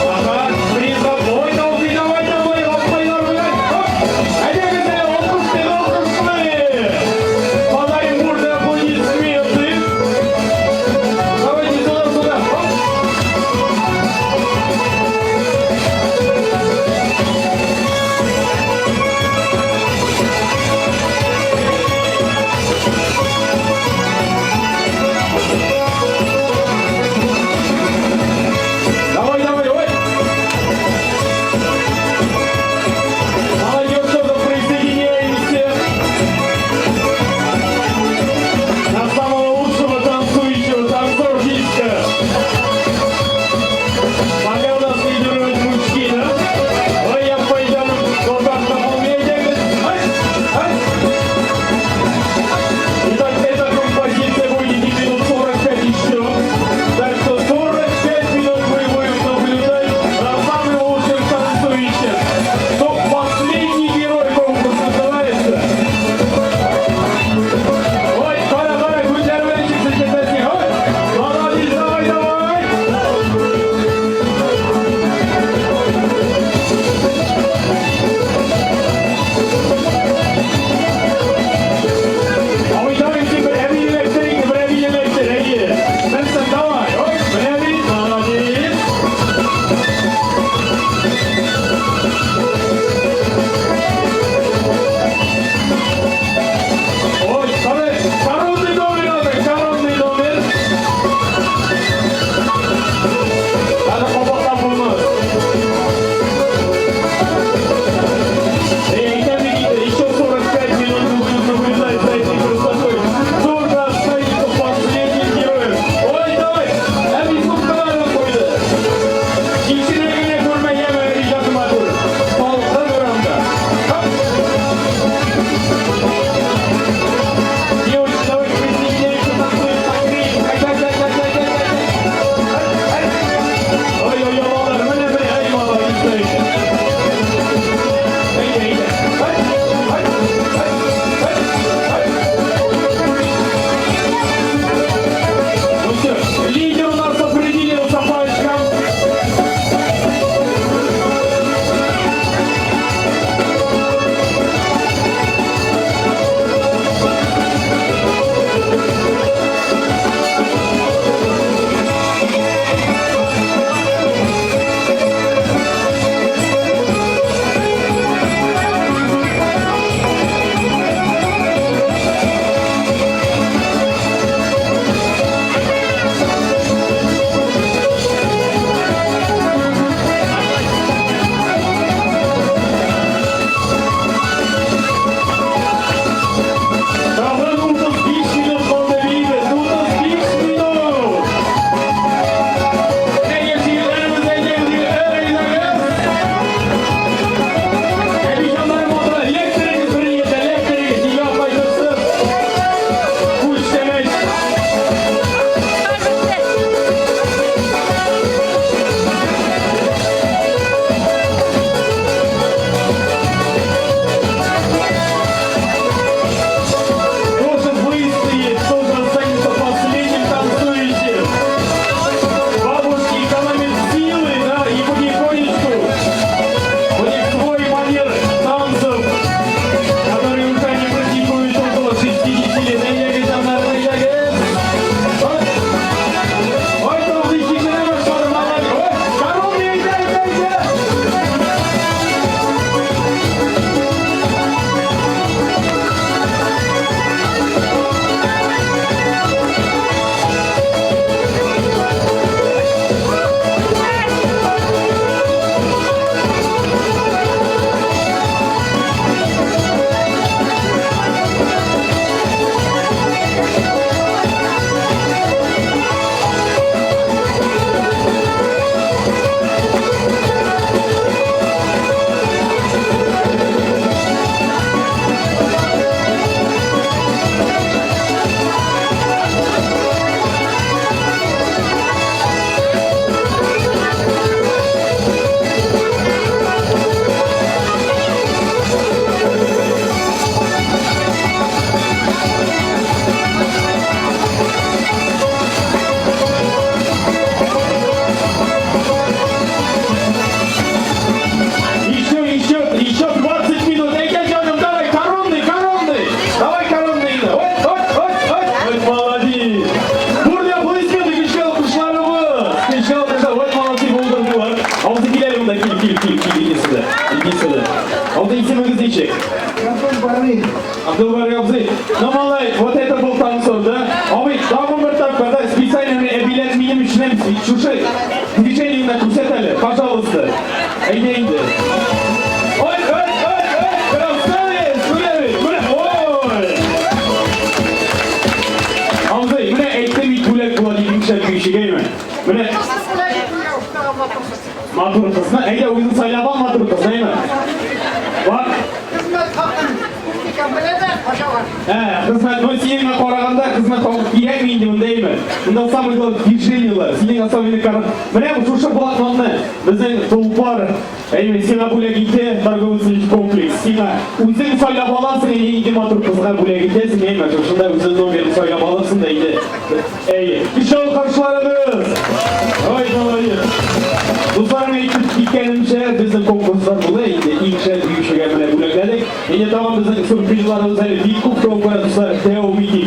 Ага, приз, ой, давай, давай, давай, size. Oldu isminiz neyse? Abdülbari Abzi. Normalde вот это был танцор, да? Abi, daha bir tarafa специально bilet minim işlem şu şey. Движение кусетали, пожалуйста. Eyleyin de. Oy, oy, oy, oy, krasavец, oy. Abzi, mene ekte bir bulak kula deyip yükseltmek işi gelme. Mene... Maturitasına, eyde o yüzden sayılaban maturitasına, değil mi? Bak. Hizmet, но senin qoraganda hizmet olib kelmaydi, değil mi? Bundan samый главный движениялар, senin особенно qarab. Mana bu shu bloknotni bizning tulpor, sena bo'lagida торговый kompleks. Sena o'zing saylab olasan, endi maturitasga bo'lagida senga shunda o'zing nomerni saylab olasan deydi. İnşallah qarşılarınız. Oy, молодец. Dostlarım aytib ketganimcha bizning konkurslar bo'laydi. İlk büyük şeyler bo'lakladik. Endi tamam bizning sürprizlarimiz hali bir ko'p ko'radi dostlar. Teo meeting